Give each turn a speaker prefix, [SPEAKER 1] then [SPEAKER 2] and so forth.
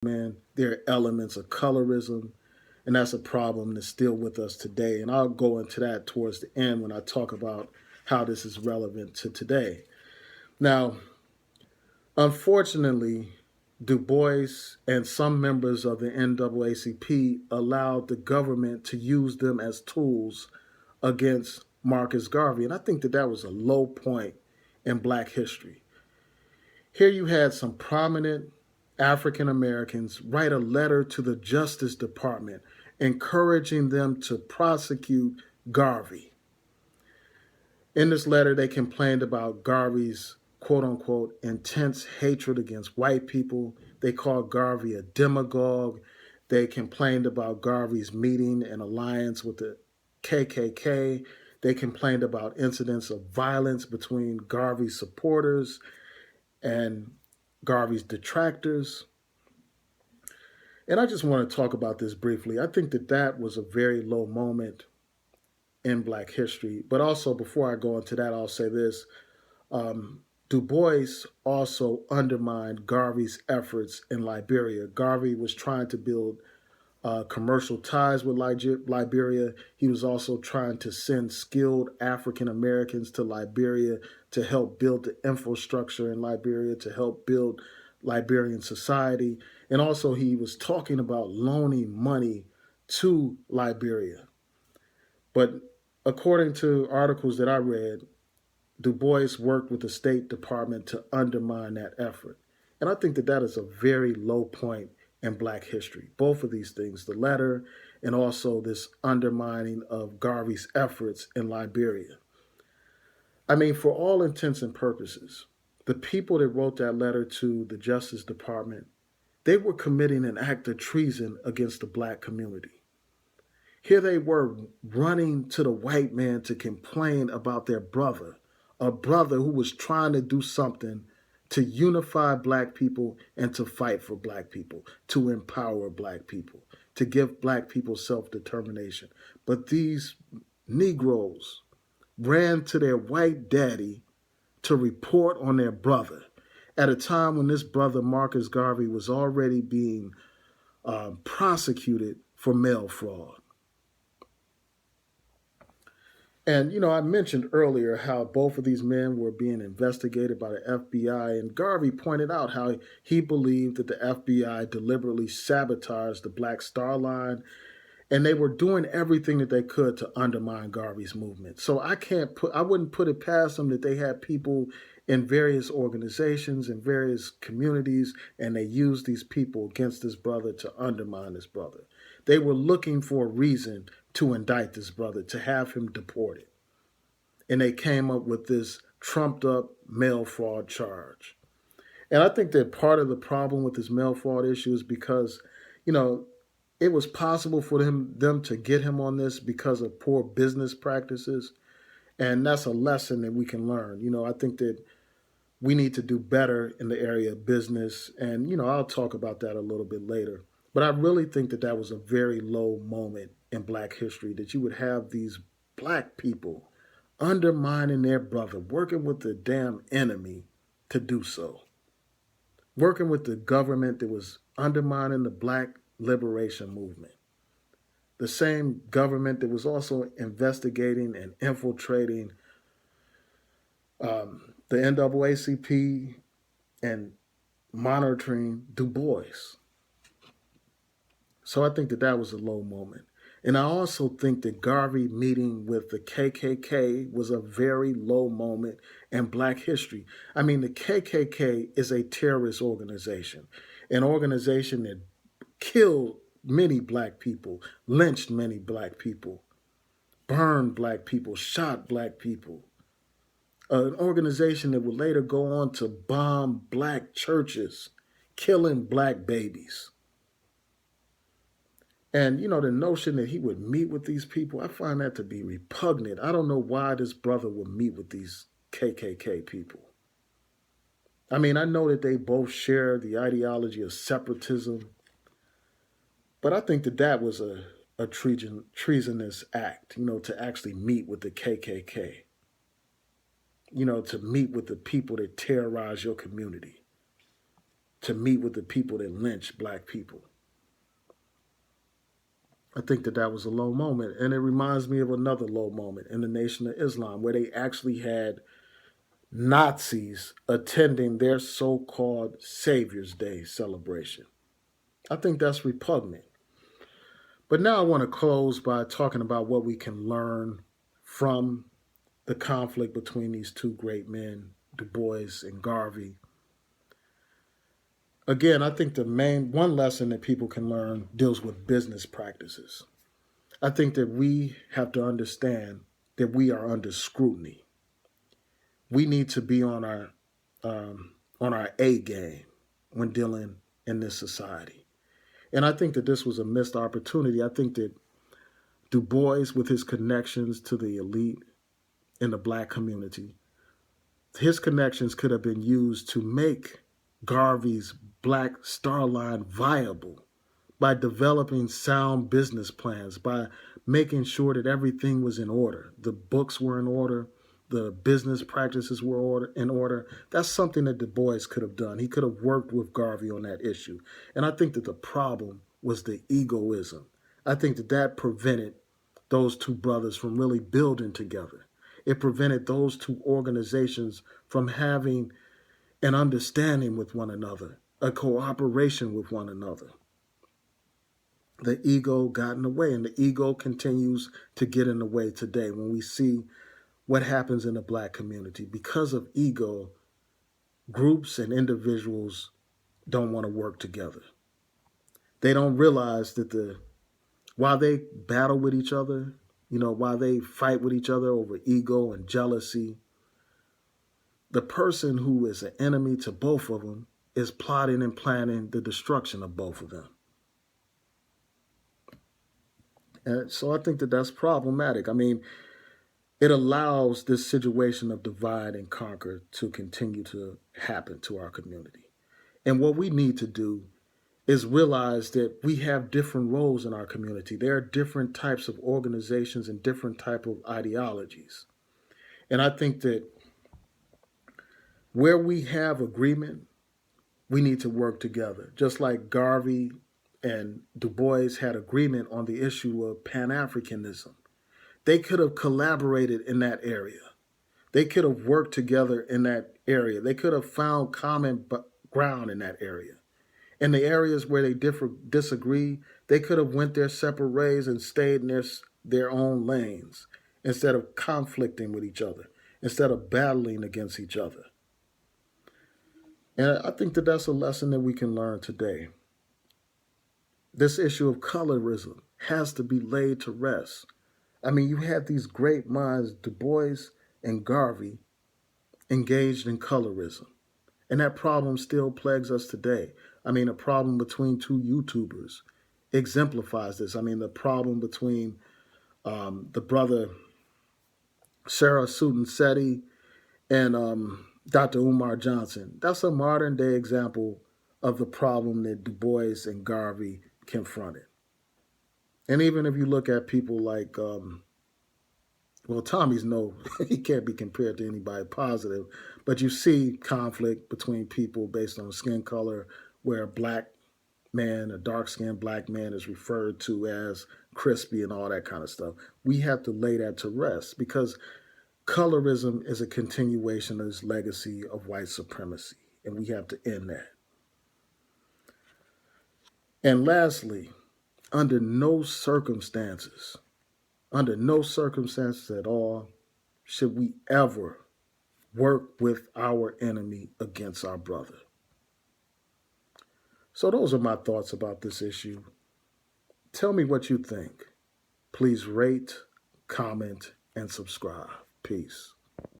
[SPEAKER 1] man, there are elements of colorism, and that's a problem that's still with us today. And I'll go into that towards the end when I talk about how this is relevant to today. Now, unfortunately, Du Bois and some members of the NAACP allowed the government to use them as tools against Marcus Garvey. And I think that that was a low point in Black history. Here you had some prominent African Americans write a letter to the Justice Department encouraging them to prosecute Garvey. In this letter, they complained about Garvey's quote unquote intense hatred against white people. They called Garvey a demagogue. They complained about Garvey's meeting and alliance with the KKK. They complained about incidents of violence between Garvey's supporters and Garvey's detractors. And I just want to talk about this briefly. I think that that was a very low moment in Black history. But also, before I go into that, I'll say this. Du Bois also undermined Garvey's efforts in Liberia. Garvey was trying to build commercial ties with Liberia. He was also trying to send skilled African Americans to Liberia to help build the infrastructure in Liberia, to help build Liberian society. And also, he was talking about loaning money to Liberia. But according to articles that I read, Du Bois worked with the State Department to undermine that effort. And I think that that is a very low point in Black history. Both of these things, the letter and also this undermining of Garvey's efforts in Liberia. I mean, for all intents and purposes, the people that wrote that letter to the Justice Department, they were committing an act of treason against the Black community. Here they were running to the white man to complain about their brother, a brother who was trying to do something to unify Black people and to fight for Black people, to empower Black people, to give Black people self-determination. But these Negroes ran to their white daddy to report on their brother at a time when this brother, Marcus Garvey, was already being prosecuted for mail fraud. And, you know, I mentioned earlier how both of these men were being investigated by the FBI, and Garvey pointed out how he believed that the FBI deliberately sabotaged the Black Star Line, and they were doing everything that they could to undermine Garvey's movement. So I wouldn't put it past them that they had people in various organizations and various communities, and they used these people against this brother to undermine this brother. They were looking for a reason to indict this brother, to have him deported. And they came up with this trumped up mail fraud charge. And I think that part of the problem with this mail fraud issue is because, you know, it was possible for them to get him on this because of poor business practices. And that's a lesson that we can learn. You know, I think that we need to do better in the area of business. And, you know, I'll talk about that a little bit later. But I really think that that was a very low moment in Black history, that you would have these Black people undermining their brother, working with the damn enemy to do so, working with the government that was undermining the Black liberation movement, the same government that was also investigating and infiltrating the NAACP and monitoring Du Bois. So I think that that was a low moment. And I also think that Garvey meeting with the KKK was a very low moment in Black history. I mean, the KKK is a terrorist organization, an organization that killed many Black people, lynched many Black people, burned Black people, shot Black people. An organization that would later go on to bomb Black churches, killing Black babies. And, you know, the notion that he would meet with these people, I find that to be repugnant. I don't know why this brother would meet with these KKK people. I mean, I know that they both share the ideology of separatism, but I think that that was a treasonous act, you know, to actually meet with the KKK, you know, to meet with the people that terrorize your community. to meet with the people that lynched black people. I think that that was a low moment. And it reminds me of another low moment in the Nation of Islam, where they actually had Nazis attending their so-called Savior's Day celebration. I think that's repugnant. But now I want to close by talking about what we can learn from the conflict between these two great men, Du Bois and Garvey. Again, I think the main one lesson that people can learn deals with business practices. I think that we have to understand that we are under scrutiny. We need to be on our A game when dealing in this society. And I think that this was a missed opportunity. I think that Du Bois, with his connections to the elite in the black community, his connections could have been used to make Garvey's Black Star Line viable by developing sound business plans, by making sure that everything was in order. The books were in order, the business practices were in order. That's something that Du Bois could have done. He could have worked with Garvey on that issue. And I think that the problem was the egoism. I think that that prevented those two brothers from really building together. It prevented those two organizations from having an understanding with one another, a cooperation with one another. The ego got in the way, and the ego continues to get in the way today when we see what happens in the black community. Because of ego, groups and individuals don't want to work together. They don't realize that while they battle with each other, while they fight with each other over ego and jealousy, the person who is an enemy to both of them is plotting and planning the destruction of both of them. And so I think that that's problematic. I mean, it allows this situation of divide and conquer to continue to happen to our community. And what we need to do is realize that we have different roles in our community. There are different types of organizations and different type of ideologies. And I think that where we have agreement, we need to work together. Just like Garvey and Du Bois had agreement on the issue of Pan-Africanism. They could have collaborated in that area. They could have worked together in that area. They could have found common ground in that area. In the areas where they disagree, they could have went their separate ways and stayed in their own lanes instead of conflicting with each other, instead of battling against each other. And I think that that's a lesson that we can learn today. This issue of colorism has to be laid to rest. I mean, you had these great minds, Du Bois and Garvey, engaged in colorism. And that problem still plagues us today. I mean, a problem between two YouTubers exemplifies this. I mean, the problem between the brother Sarah Sutton-Seti and Dr. Umar Johnson. That's a modern day example of the problem that Du Bois and Garvey confronted. And even if you look at people like, Tommy's he can't be compared to anybody positive, but you see conflict between people based on skin color, where a black man, a dark-skinned black man, is referred to as crispy and all that kind of stuff. We have to lay that to rest, because colorism is a continuation of this legacy of white supremacy, and we have to end that. And lastly, under no circumstances at all, should we ever work with our enemy against our brother. So those are my thoughts about this issue. Tell me what you think. Please rate, comment, and subscribe. Peace.